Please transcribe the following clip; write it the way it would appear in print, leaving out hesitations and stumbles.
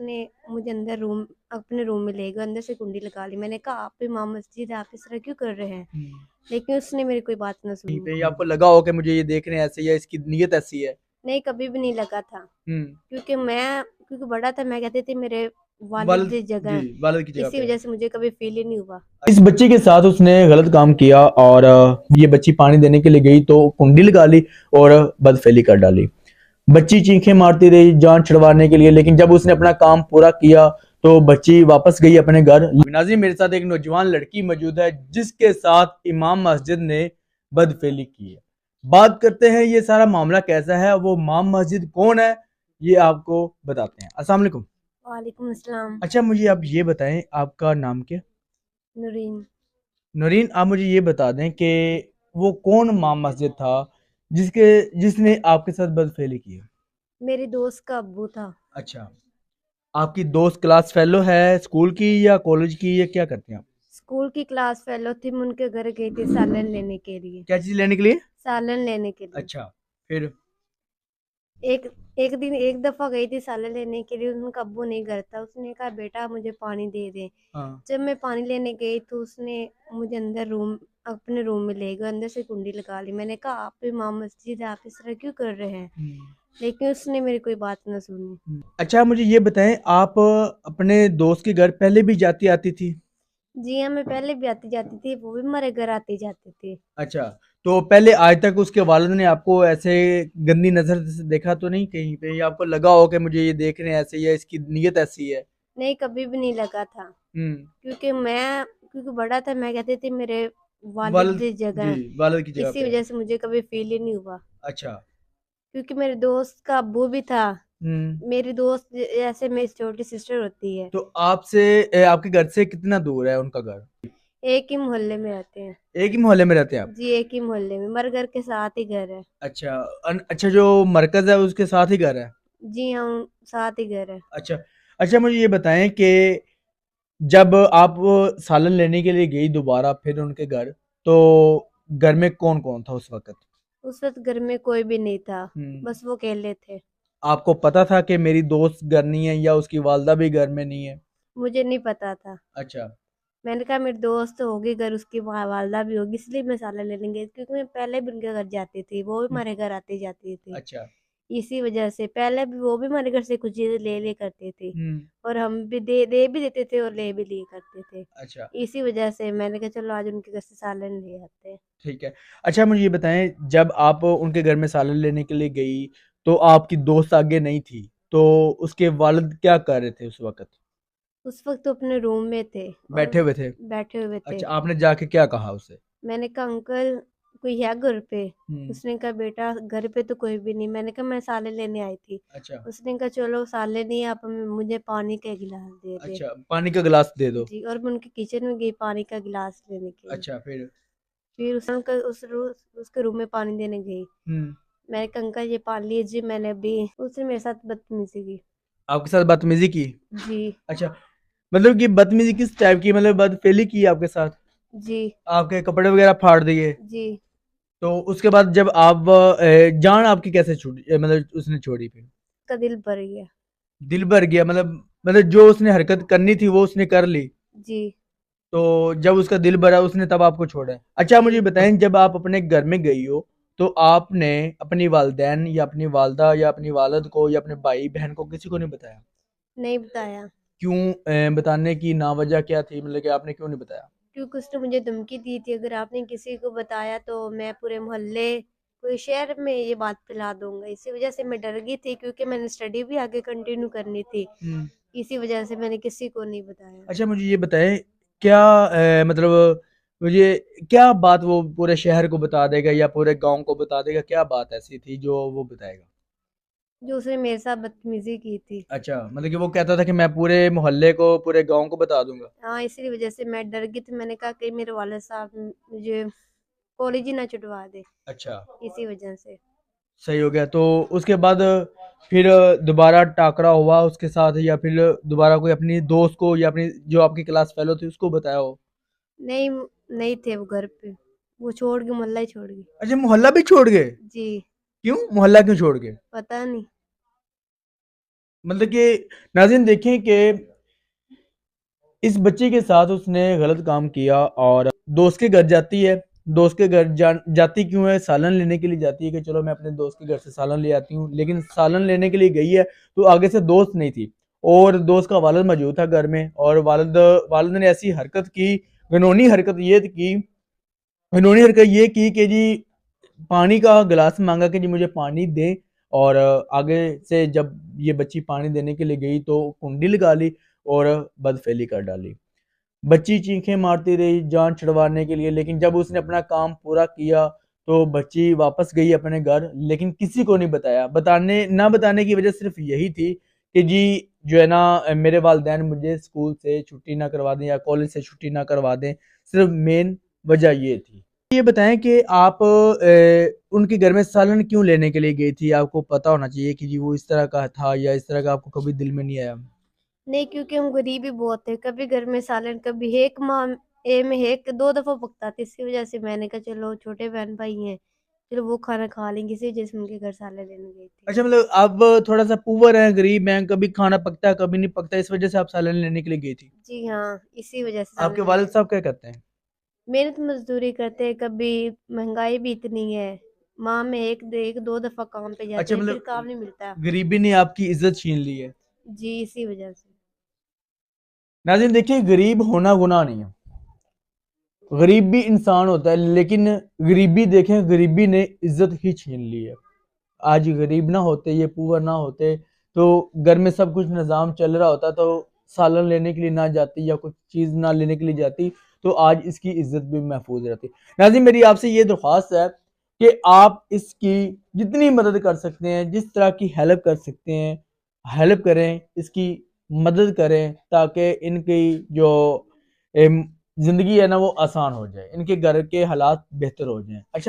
उसने मुझे अंदर रूम अपने रूम में ले गया, अंदर से कुंडी लगा ली। मैंने कहा आप इमाम मस्जिद है, आप इस तरह क्यों कर रहे हैं? लेकिन उसने मेरी कोई बात ना कहीं सुनी। पे आपको लगा हो कि मुझे ये देख रहे हैं ऐसे या इसकी नीयत ऐसी है? नहीं, कभी भी नहीं लगा था। क्योंकि बड़ा था, मैं कहती थी मेरे वालिद वालिद, की जगह जी, है। वालिद की जगह इसी पे है। वजह से मुझे कभी फील ही नहीं हुआ। इस बच्ची के साथ उसने गलत काम किया और ये बच्ची पानी देने के लिए गई तो कुंडी लगा ली और बदफेली कर डाली। बच्ची चीखें मारती रही जान छुड़वाने के लिए, लेकिन जब उसने अपना काम पूरा किया तो बच्ची वापस गई अपने घर। नाज़रीन, मेरे साथ एक नौजवान लड़की मौजूद है जिसके साथ इमाम मस्जिद ने बदफेली की है। बात करते हैं ये सारा मामला कैसा है, वो इमाम मस्जिद कौन है, ये आपको बताते हैं। अस्सलाम वालेकुम। वालेकुम अस्सलाम। अच्छा, मुझे आप ये बताएं, आपका नाम क्या? नूरीन। नौरीन, आप मुझे ये बता दें कि वो कौन इमाम मस्जिद था जिसके जिसने आपके साथ बदफेली की है? मेरी दोस्त का अब्बू था। अच्छा, आपकी दोस्त क्लास फेलो है स्कूल की या कॉलेज की, या क्या करते हैं आप? स्कूल की क्लास फेलो थी, मैं उनके घर गई थी सालन लेने के लिए। क्या चीज लेने के लिए? सालन लेने के लिए। अच्छा, फिर? एक एक दिन एक दफा गई थी सालन लेने के लिए, उनका अब्बू नहीं घर था। उसने कहा बेटा मुझे पानी दे दे। हाँ। जब मैं पानी लेने गई तो उसने मुझे अंदर रूम अपने रूम में ले गया, अंदर से कुंडी लगा ली। मैंने कहा आप इमाम मस्जिद है, आप इस तरह क्यों कर रहे हैं? लेकिन उसने मेरी कोई बात ना सुनी। अच्छा, मुझे ये बताएं, आप अपने दोस्त के घर पहले भी जाती आती थी? जी हाँ, मैं पहले भी आती जाती थी, वो भी हमारे घर आती जाती थी। अच्छा, तो पहले आज तक उसके वालिद ने आपको ऐसे गंदी नजर से देखा तो नहीं कहीं पे, या आपको लगा हो कि मुझे ये देख रहे हैं ऐसे या इसकी नीयत ऐसी है? नहीं, कभी भी नहीं लगा था। हम्म। क्योंकि बड़ा था, मैं कहती थी मेरे वालिद वालिद, की जगह जी, है। वालिद की जगह इसी पे है। वजह से मुझे कभी फील ही नहीं हुआ। अच्छा। क्योंकि मेरे दोस्त का अब्बू भी था। हम्म। मेरी दोस्त जैसे मेरी छोटी सिस्टर होती है। तो आपसे आपके घर से कितना दूर है उनका घर? एक ही मोहल्ले में रहते हैं। एक ही मोहल्ले में रहते हैं आप? जी, एक ही मोहल्ले में, मर घर के साथ ही घर है। अच्छा। अच्छा, जो मरकज है उसके साथ ही घर है? जी हाँ, साथ ही घर है। अच्छा। अच्छा, मुझे ये बताएं कि जब आप सालन लेने के लिए गई दोबारा फिर उनके घर, तो घर में कौन कौन था उस वक्त? उस वक्त घर में कोई भी नहीं था। हम्म। बस वो अकेले थे। आपको पता था कि मेरी दोस्त घर नहीं है या उसकी वालदा भी घर में नहीं है? मुझे नहीं पता था। अच्छा। मैंने कहा मेरी दोस्त होगी घर, उसकी वालदा भी होगी, इसलिए मैं साला ले लेंगे। क्योंकि मैं पहले भी उनके घर जाती थी, वो भी हम्म। हमारे घर आती जाती थी। अच्छा। इसी वजह से पहले भी वो भी हमारे घर से कुछ चीजें ले ले करते थे। हम्म। और हम भी दे भी देते थे और ले भी लिए करते थे। अच्छा। इसी वजह से मैंने कहा चलो आज उनके घर से सालन ले आते हैं। ठीक है। अच्छा, मुझे ये बताएं, जब आप उनके घर में सालन लेने के लिए गई तो आपकी दोस्त आगे नहीं थी, तो उसके वालिद क्या कर रहे थे उस वक्त? उस वक्त तो अपने रूम में थे और बैठे हुए थे? बैठे हुए थे। अच्छा, आपने जाके क्या कहा उसे? मैंने कहा अंकल कोई है घर पे? हम्म। उसने कहा बेटा घर पे तो कोई भी नहीं। मैंने कहा मैं साले लेने आई थी। अच्छा। उसने कहा चलो साले नहीं, आप मुझे पानी का गिलास दे दे। अच्छा, पानी का गिलास दे दो। जी, और मैं उनके किचन में गई पानी का गिलास लेने के लिए। अच्छा, फिर? फिर उसके रूम में पानी देने गई। हम्म। मैंने कहा अंकल ये पानी लीजिए, मैंने अभी। उसने मेरे साथ बदतमीजी की। आपके साथ बदतमीजी की? जी। अच्छा, मतलब कि बदतमीजी किस टाइप की, मतलब बदफेली की आपके साथ? जी। आपके कपड़े वगैरह फाड़ दिए? जी। तो उसके बाद जब आप जान आपकी कैसे छूटी, मतलब उसने छोड़ी फिर? उसका दिल भर गया। दिल भर गया, मतलब जो उसने हरकत करनी थी वो उसने कर ली, जी। तो जब उसका दिल भरा उसने तब आपको छोड़ा है? अच्छा, मुझे जी। बताएं, जब आप अपने घर में गई हो तो आपने अपनी वालदैन या अपनी वालदा या अपनी वालद को या अपने भाई बहन को किसी को नहीं बताया? नहीं बताया। क्यों? बताने की ना वजह क्या थी, मतलब कि आपने क्यों नहीं बताया? क्योंकि उसने मुझे धमकी दी थी, अगर आपने किसी को बताया तो मैं पूरे मोहल्ले पूरे शहर में ये बात फैला दूंगा। इसी वजह से मैं डर गई थी, क्योंकि मैंने स्टडी भी आगे कंटिन्यू करनी थी। हम्म। इसी वजह से मैंने किसी को नहीं बताया। अच्छा, मुझे ये बताएं, क्या मतलब मुझे क्या बात वो पूरे शहर को बता देगा या पूरे गांव को बता देगा, क्या बात ऐसी थी जो वो बताएगा? जो उसने मेरे साथ बदतमीजी की थी। अच्छा, मतलब कि वो कहता था कि मैं पूरे मोहल्ले को पूरे गांव को बता दूंगा? हाँ, इसी वजह से मैं डर गई थी। मैंने कहा कि मेरे वाले साहब मुझे कॉलेज ही ना छुड़वा दे। अच्छा, इसी वजह से। सही हो गया। तो उसके बाद फिर दोबारा टाकरा हुआ उसके साथ, या फिर दोबारा कोई अपनी दोस्त को या अपनी जो आपकी क्लास फेलो थी उसको बताया हो? नहीं, नहीं थे वो घर पे। वो छोड़ के मोहल्ला ही छोड़ गई। अच्छा, मोहल्ला भी छोड़ गए? जी। क्यों, मोहल्ला क्यों छोड़ गए? पता नहीं। मतलब कि नाज़रीन देखें कि इस बच्चे के साथ उसने गलत काम किया और दोस्त के घर जाती है। दोस्त के घर जाती क्यों है? सालन लेने के लिए जाती है कि चलो मैं अपने दोस्त के घर से सालन ले आती हूँ। लेकिन सालन लेने के लिए गई है तो आगे से दोस्त नहीं थी और दोस्त का वालिद मौजूद था घर में, और वालिद ने ऐसी हरकत की, घिनौनी हरकत ये की, घिनौनी हरकत ये की कि जी पानी का गिलास मांगा कि जी मुझे पानी दें। और आगे से जब ये बच्ची पानी देने के लिए गई तो कुंडी लगा ली और बदफेली कर डाली। बच्ची चीखें मारती रही जान छुड़वाने के लिए, लेकिन जब उसने अपना काम पूरा किया तो बच्ची वापस गई अपने घर, लेकिन किसी को नहीं बताया। बताने की वजह सिर्फ यही थी कि जी जो है ना मेरे वालिदैन मुझे स्कूल से छुट्टी ना करवा दें या कॉलेज से छुट्टी ना करवा दें, सिर्फ मेन वजह ये थी। ये बताएं कि आप उनके घर में सालन क्यों लेने के लिए गई थी? आपको पता होना चाहिए कि जी वो इस तरह का था या इस तरह का आपको कभी दिल में नहीं आया? नहीं, क्योंकि हम गरीब ही बहुत है, कभी घर में सालन कभी एक माह ए में एक दो दफा पकता था। इसी वजह से मैंने कहा चलो छोटे बहन भाई हैं, चलो वो खाना खा लेंगे, इसी वजह से उनके घर सालन लेने गई थी। अच्छा, मतलब आप थोड़ा सा पुअर हैं, गरीब हैं, कभी खाना पकता है कभी नहीं पकता, इस वजह से आप सालन लेने के लिए गई थी। जी हाँ, इसी वजह से आपके सालन लेने वालिद गई। साहब क्या करते हैं? मेहनत मजदूरी करते हैं, कभी महंगाई भी इतनी है, माह में एक दो दफा काम पे जाते अच्छा, हैं, फिर मतलब काम नहीं मिलता। गरीबी ने आपकी इज्जत छीन ली है। जी, इसी वजह से। नाज़रीन देखिए, गरीब होना गुनाह नहीं है, गरीब भी इंसान होता है, लेकिन गरीबी देखें, गरीबी ने इज्जत ही छीन ली है। आज गरीब ना होते, ये पुअर ना होते तो घर में सब कुछ निज़ाम चल रहा होता, तो सालन लेने के लिए ना जाती या कुछ चीज़ ना लेने के लिए जाती तो आज इसकी इज्जत भी महफूज रहती। नाज़रीन मेरी आपसे ये दरख्वास्त है कि आप इसकी जितनी मदद कर सकते हैं, जिस तरह की हेल्प कर सकते हैं हेल्प करें, इसकी मदद करें ताकि इनकी जो ज़िंदगी है ना वो आसान हो जाए, इनके घर के हालात बेहतर हो जाएं। अच्छा।